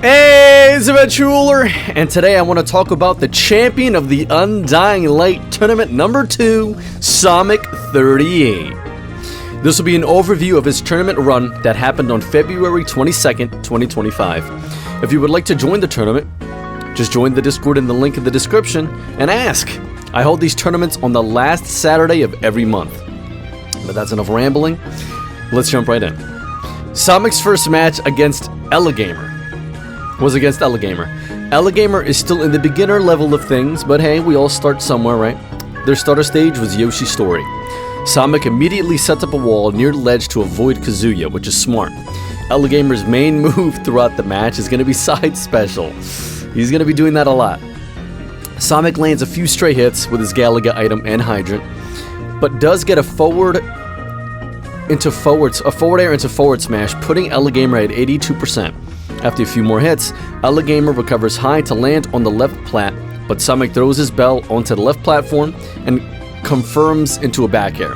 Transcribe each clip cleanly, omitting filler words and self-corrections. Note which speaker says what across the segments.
Speaker 1: Hey, it's Adventureruler, and today I want to talk about the champion of the UnDying Light Tournament number 2, Somik38. This will be an overview of his tournament run that happened on February 22nd, 2025. If you would like to join the tournament, just join the Discord in the link in the description and ask. I hold these tournaments on the last Saturday of every month. But that's enough rambling. Let's jump right in. Somik's first match against Elagamer was against Elagamer. Elagamer is still in the beginner level of things, but hey, we all start somewhere, right? Their starter stage was Yoshi's Story. Somik immediately sets up a wall near the ledge to avoid Kazuya, which is smart. Elagamer's main move throughout the match is going to be side special. He's going to be doing that a lot. Somik lands a few stray hits with his Galaga item and Hydrant, but does get a forward air into forward smash, putting Elagamer at 82%. After a few more hits, Elagamer recovers high to land on the left plat, but Somik throws his bell onto the left platform and confirms into a back air.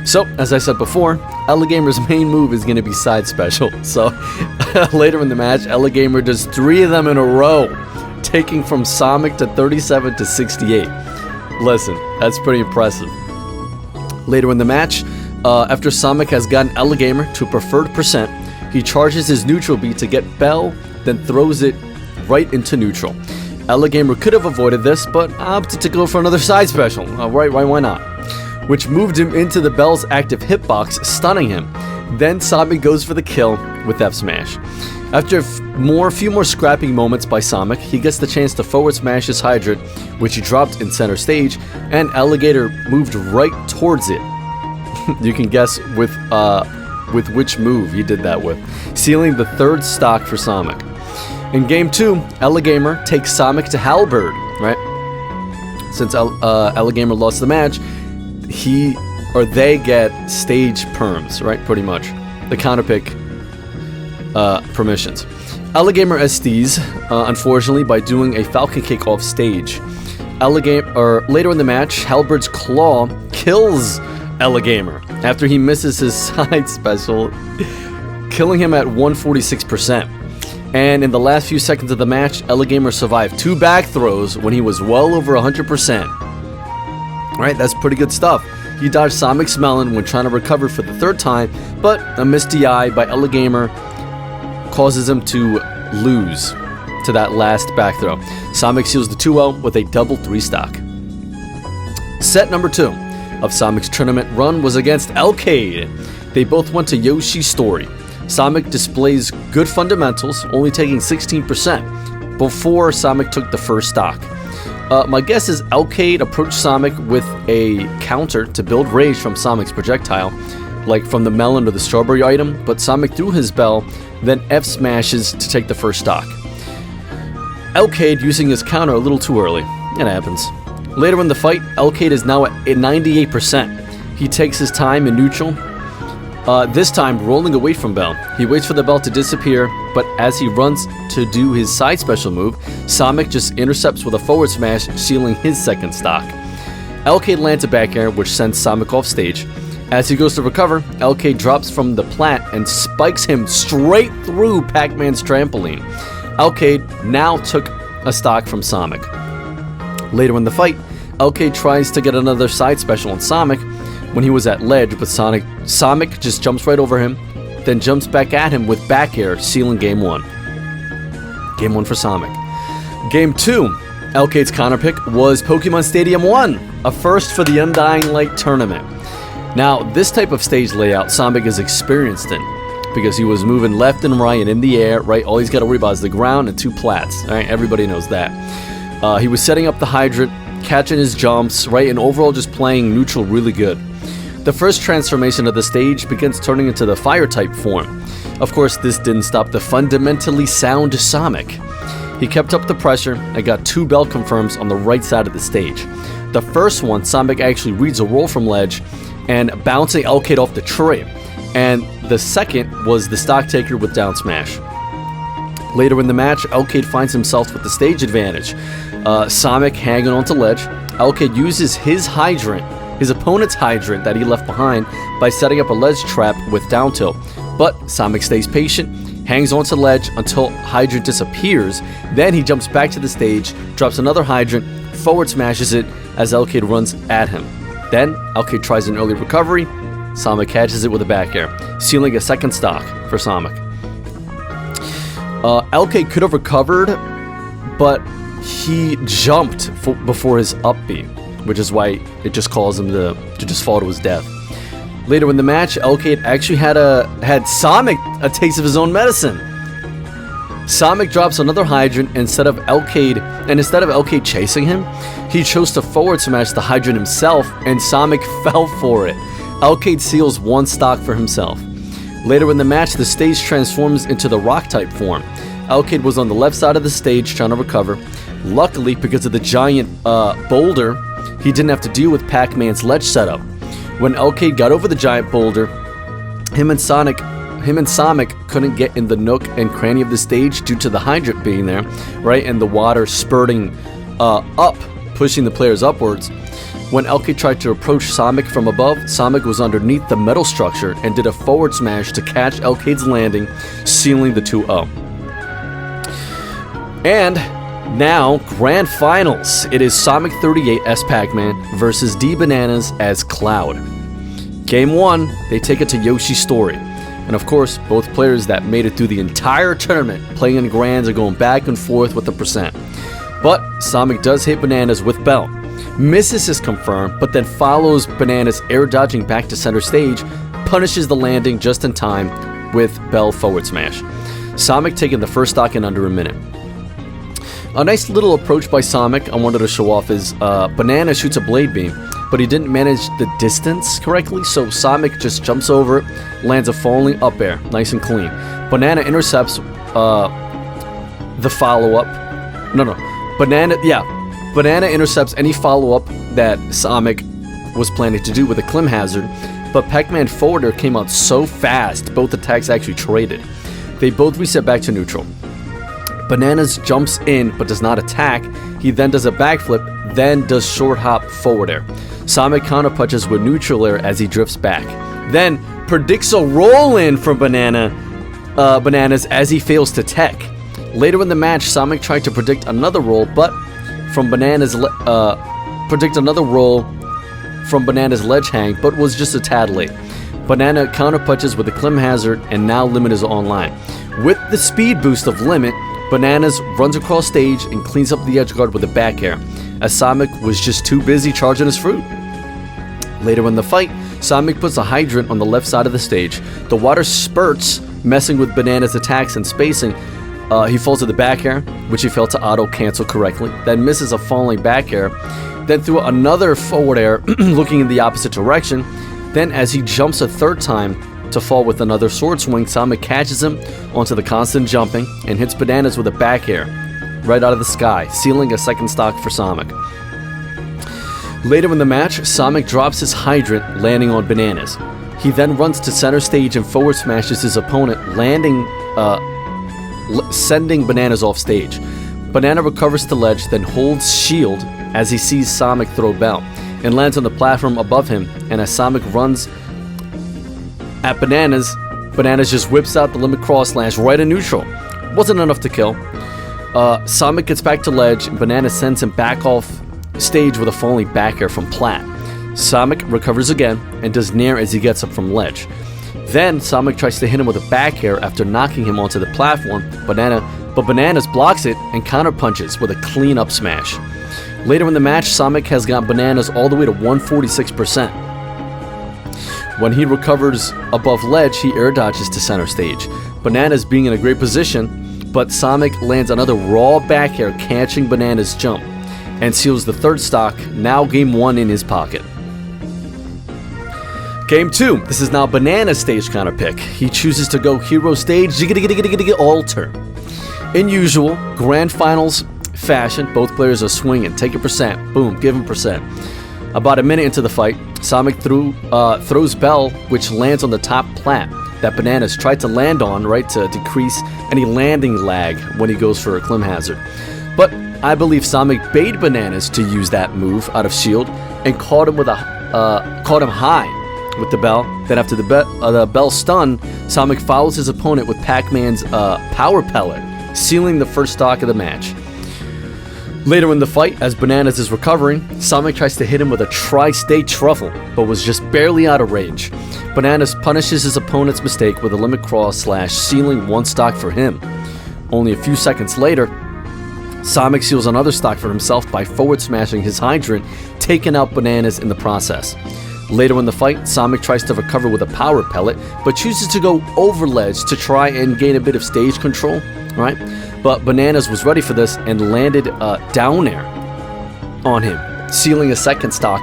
Speaker 1: So, as I said before, Elagamer's main move is going to be side special. So, later in the match, Elagamer does 3 of them in a row, taking from Somik to 37 to 68. Listen, that's pretty impressive. Later in the match, after Somik has gotten Elagamer to a preferred percent, he charges his neutral beat to get Bell, then throws it right into neutral. Elagamer could have avoided this, but opted to go for another side special. Why not? Which moved him into the Bell's active hitbox, stunning him. Then Somik goes for the kill with F smash. After a few more scrapping moments by Somik, he gets the chance to forward smash his Hydrant, which he dropped in center stage, and Elagamer moved right towards it. You can guess with which move he did that with, sealing the 3rd stock for Somik. In game 2, Elagamer takes Somik to Halberd, right? Since Elagamer lost the match, they get stage perms, right? Pretty much. The counterpick permissions. Elagamer SDs, unfortunately, by doing a Falcon Kick off stage. Later in the match, Halberd's Claw kills Elagamer after he misses his side special, killing him at 146%. And in the last few seconds of the match, Elagamer survived 2 back throws when he was well over 100%. Alright, that's pretty good stuff. He dodged Somik's melon when trying to recover for the 3rd time, but a missed DI by Elagamer causes him to lose to that last back throw. Somik seals the 2-0 with a double 3 stock. Set number 2 of Somik's tournament run was against Elcade. They both went to Yoshi's Story. Somik displays good fundamentals, only taking 16% before Somik took the first stock. My guess is Elcade approached Somik with a counter to build rage from Somik's projectile, like from the melon or the strawberry item, but Somik threw his bell, then F smashes to take the first stock. Elcade using his counter a little too early. It happens. Later in the fight, Elcade is now at 98%. He takes his time in neutral, this time rolling away from Bell. He waits for the Bell to disappear, but as he runs to do his side special move, Somik just intercepts with a forward smash, sealing his 2nd stock. Elcade lands a back air, which sends Somik off stage. As he goes to recover, Elcade drops from the plat and spikes him straight through Pac-Man's trampoline. Elcade now took a stock from Somik. Later in the fight, Elcade tries to get another side special on Somik when he was at ledge, but Somik just jumps right over him, then jumps back at him with back air, sealing game 1. Game 1 for Somik. Game 2, Elcade's counterpick was Pokemon Stadium 1, a first for the UnDying Light Tournament. Now, this type of stage layout Somik is experienced in, because he was moving left and right and in the air, right? All he's got to worry about is the ground and 2 plats, right? Everybody knows that. He was setting up the Hydrant, catching his jumps, right, and overall just playing neutral really good. The first transformation of the stage begins turning into the Fire-type form. Of course, this didn't stop the fundamentally sound Somik. He kept up the pressure and got 2 bell confirms on the right side of the stage. The first one, Somik actually reads a roll from ledge and bouncing Elcade off the tray, and the second was the stock taker with down smash. Later in the match, Elcade finds himself with the stage advantage. Somik hanging onto ledge. Elcade uses his opponent's Hydrant that he left behind by setting up a ledge trap with down tilt, but Somik stays patient, hangs onto the ledge until Hydrant disappears. Then he jumps back to the stage, drops another Hydrant, forward smashes it as Elcade runs at him. Then Elcade tries an early recovery. Somik catches it with a back air, sealing a second stock for Somik. Elcade could have recovered, but he jumped before his up B, which is why it just caused him to just fall to his death. Later in the match, Elcade actually had Somik a taste of his own medicine. Somik drops another Hydrant instead of Elcade chasing him, he chose to forward smash the Hydrant himself, and Somik fell for it. Elcade seals one stock for himself. Later in the match, the stage transforms into the rock-type form. Elcade was on the left side of the stage trying to recover. Luckily, because of the giant boulder, he didn't have to deal with Pac-Man's ledge setup. When Elcade got over the giant boulder, him and Somik couldn't get in the nook and cranny of the stage due to the Hydrant being there, right, and the water spurting up, pushing the players upwards. When Elcade tried to approach Somik from above, Somik was underneath the metal structure and did a forward smash to catch Elcade's landing, sealing the 2-0. And now, Grand Finals. It is Somik38's Pac-Man versus D-Bananas as Cloud. Game 1, they take it to Yoshi's Story. And of course, both players that made it through the entire tournament playing in Grands are going back and forth with the percent. But Somik does hit Bananas with Bell. Misses is confirmed, but then follows Bananas air dodging back to center stage, punishes the landing just in time with Bell forward smash. Somik taking the first stock in under a minute. A nice little approach by Somik I wanted to show off is Banana shoots a blade beam, but he didn't manage the distance correctly, so Somik just jumps over it, lands a falling up air, nice and clean. Banana intercepts the follow-up. Banana intercepts any follow-up that Somik was planning to do with a Clim Hazard, but Pac-Man forwarder came out so fast, both attacks actually traded. They both reset back to neutral. Bananas jumps in but does not attack. He then does a backflip, then does short hop forward air. Somik counterpunches with neutral air as he drifts back. Then predicts a roll-in from Bananas as he fails to tech. Later in the match, Somik tried to predict another roll, but from Bananas ledge hang, but was just a tad late. Banana counterpunches with a Clim Hazard, and now Limit is online. With the speed boost of Limit, Bananas runs across stage and cleans up the edge guard with a back air, as Somik was just too busy charging his fruit. Later in the fight, Somik puts a Hydrant on the left side of the stage. The water spurts, messing with Bananas' attacks and spacing. He falls to the back air, which he failed to auto-cancel correctly, then misses a falling back air, then threw another forward air, looking in the opposite direction. Then as he jumps a third time to fall with another sword swing, Somik catches him onto the constant jumping and hits Bananas with a back air right out of the sky, sealing a second stock for Somik. Later in the match, Somik drops his Hydrant, landing on Bananas. He then runs to center stage and forward smashes his opponent, sending Bananas off stage. Banana recovers to ledge, then holds shield as he sees Somik throw Bell, and lands on the platform above him, and as Somik runs at Bananas, Bananas just whips out the Limit Cross Slash right in neutral. Wasn't enough to kill. Somik gets back to ledge, and Banana sends him back off stage with a falling back air from Plat. Somik recovers again, and does Nair as he gets up from ledge. Then Somik tries to hit him with a back air after knocking him onto the platform, but Bananas blocks it and counterpunches with a clean up smash. Later in the match, Somik has got Bananas all the way to 146%. When he recovers above ledge, he air dodges to center stage. Bananas being in a great position, but Somik lands another raw back air catching Bananas' jump, and seals the third stock, now game 1 in his pocket. Game 2, this is now Banana's stage counter pick. He chooses to go hero stage, alter. In usual Grand Finals fashion, both players are swinging, take a percent, boom, give him percent. About a minute into the fight, Somik throws Bell, which lands on the top plat that Bananas tried to land on, right, to decrease any landing lag when he goes for a Clim Hazard. But I believe Somik baited Bananas to use that move out of shield and caught him high with the bell. Then after the bell stun, Somik follows his opponent with Pac-Man's power pellet, sealing the first stock of the match. Later in the fight, as Bananas is recovering, Somik tries to hit him with a tri-state truffle, but was just barely out of range. Bananas punishes his opponent's mistake with a limit cross / sealing one stock for him. Only a few seconds later, Somik seals another stock for himself by forward smashing his hydrant, taking out Bananas in the process. Later in the fight, Somik tries to recover with a power pellet, but chooses to go over ledge to try and gain a bit of stage control, right? But Bananas was ready for this and landed down air on him, sealing a second stock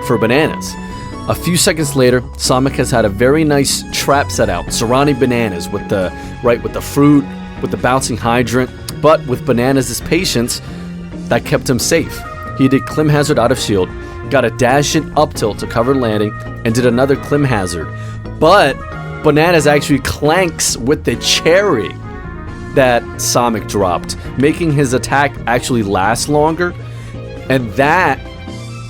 Speaker 1: for Bananas. A few seconds later, Somik has had a very nice trap set out surrounding Bananas with the fruit, with the bouncing hydrant, but with Bananas' patience, that kept him safe. He did Clim Hazard out of shield, got a dash and up tilt to cover landing, and did another Clim Hazard. But Bananas actually clanks with the cherry that Somik dropped, making his attack actually last longer, and that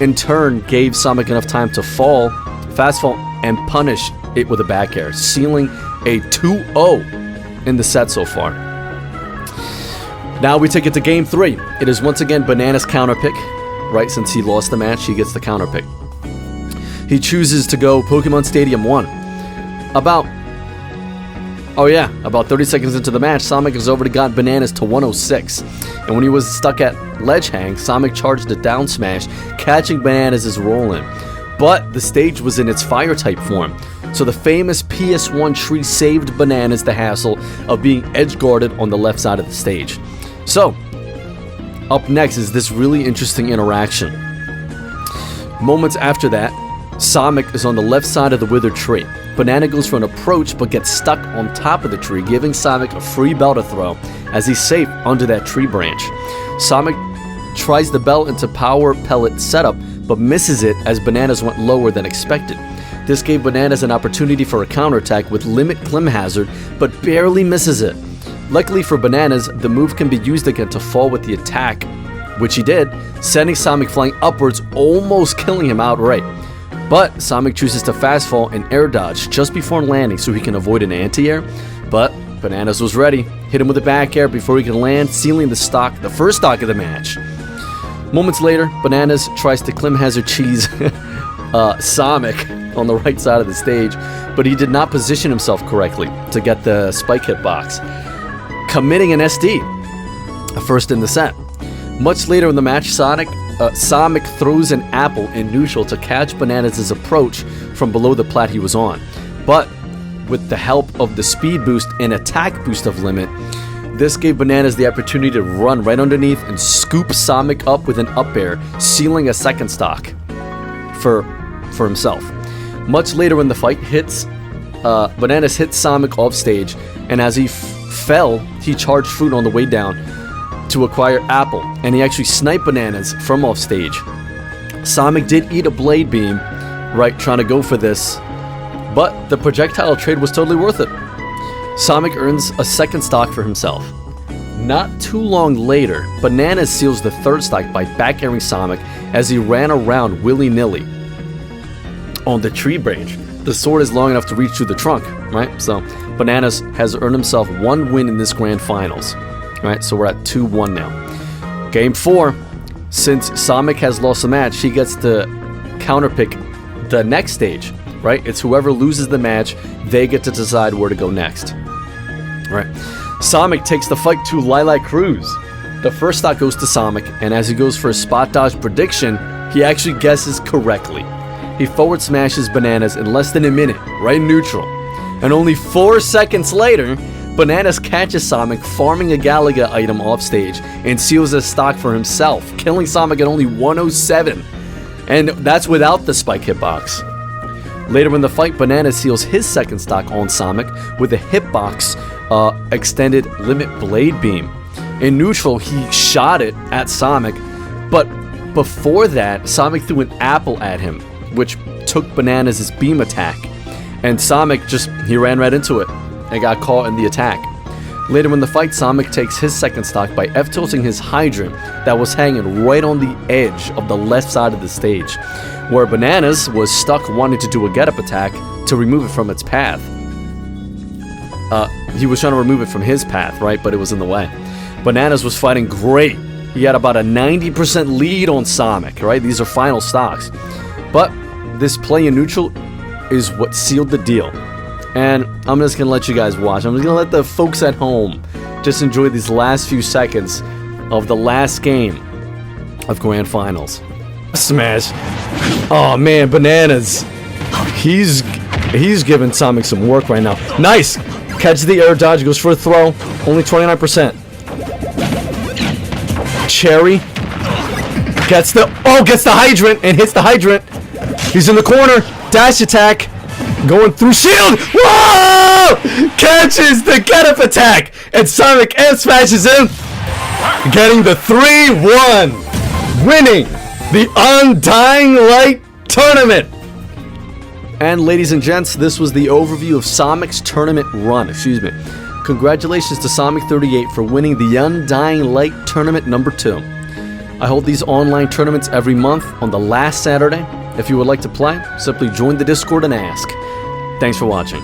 Speaker 1: in turn gave Somik enough time to fast fall, and punish it with a back air, sealing a 2-0 in the set so far. Now we take it to game 3. It is once again Bananas' counter pick, right? Since he lost the match, he gets the counter pick. He chooses to go Pokemon Stadium 1. About 30 seconds into the match, Somik has already got Bananas to 106. And when he was stuck at ledge hang, Somik charged a down smash, catching Bananas' roll in. But the stage was in its fire type form, so the famous PS1 tree saved Bananas the hassle of being edge guarded on the left side of the stage. So, up next is this really interesting interaction. Moments after that, Somik is on the left side of the withered tree. Banana goes for an approach but gets stuck on top of the tree, giving Somik a free bell to throw as he's safe under that tree branch. Somik tries the bell into power pellet setup but misses it as Bananas went lower than expected. This gave Bananas an opportunity for a counterattack with Limit Clim Hazard but barely misses it. Luckily for Bananas, the move can be used again to fall with the attack, which he did, sending Somik flying upwards, almost killing him outright. But Somik chooses to fast fall and air dodge just before landing so he can avoid an anti-air. But Bananas was ready, hit him with a back air before he can land, sealing the first stock of the match. Moments later, Bananas tries to Clim Hazard cheese Somik on the right side of the stage, but he did not position himself correctly to get the spike hitbox, committing an SD, a first in the set. Much later in the match, Somik throws an apple in neutral to catch Bananas' approach from below the plat he was on. But with the help of the speed boost and attack boost of Limit, this gave Bananas the opportunity to run right underneath and scoop Somik up with an up air, sealing a second stock for himself. Much later in the fight, Bananas hits Somik off stage, and as he fell, he charged fruit on the way down to acquire apple, and he actually sniped Bananas from off stage. Somik did eat a blade beam, right, trying to go for this, but the projectile trade was totally worth it. Somik earns a second stock for himself. Not too long later, Bananas seals the third stock by back airing Somik as he ran around willy-nilly on the tree branch. The sword is long enough to reach through the trunk, right? So Bananas has earned himself one win in this grand finals. Right, so we're at 2-1 now. Game 4, since Somik has lost the match, he gets to counterpick the next stage, right? It's whoever loses the match, they get to decide where to go next. Right. Somik takes the fight to Lilac Cruz. The first stock goes to Somik, and as he goes for a spot dodge prediction, he actually guesses correctly. He forward smashes Bananas in less than a minute, right in neutral. And only 4 seconds later, Bananas catches Somik farming a Galaga item off stage and seals a stock for himself, killing Somik at only 107. And that's without the spike hitbox. Later in the fight, Bananas seals his second stock on Somik with a hitbox extended limit blade beam. In neutral, he shot it at Somik, but before that, Somik threw an apple at him, which took Bananas' beam attack. And Somik he ran right into it and got caught in the attack. Later in the fight, Somik takes his second stock by F-tilting his hydrant that was hanging right on the edge of the left side of the stage, where Bananas was stuck wanting to do a get-up attack to remove it from its path. He was trying to remove it from his path, right? But it was in the way. Bananas was fighting great. He had about a 90% lead on Somik, right? These are final stocks. But this play in neutral is what sealed the deal. And I'm just going to let you guys watch. I'm just going to let the folks at home just enjoy these last few seconds of the last game of Grand Finals. Smash. Oh man, Bananas. He's giving Somik some work right now. Nice! Catches the air dodge, goes for a throw. Only 29%. Cherry gets the hydrant and hits the hydrant. He's in the corner. Dash attack. Going through shield. Whoa! Catches the get-up attack. And Somik F smashes him. Getting the 3-1. Winning the UnDying Light tournament. And ladies and gents, this was the overview of Somik's tournament run. Excuse me. Congratulations to Somik38 for winning the UnDying Light tournament number 2. I hold these online tournaments every month on the last Saturday. If you would like to play, simply join the Discord and ask. Thanks for watching.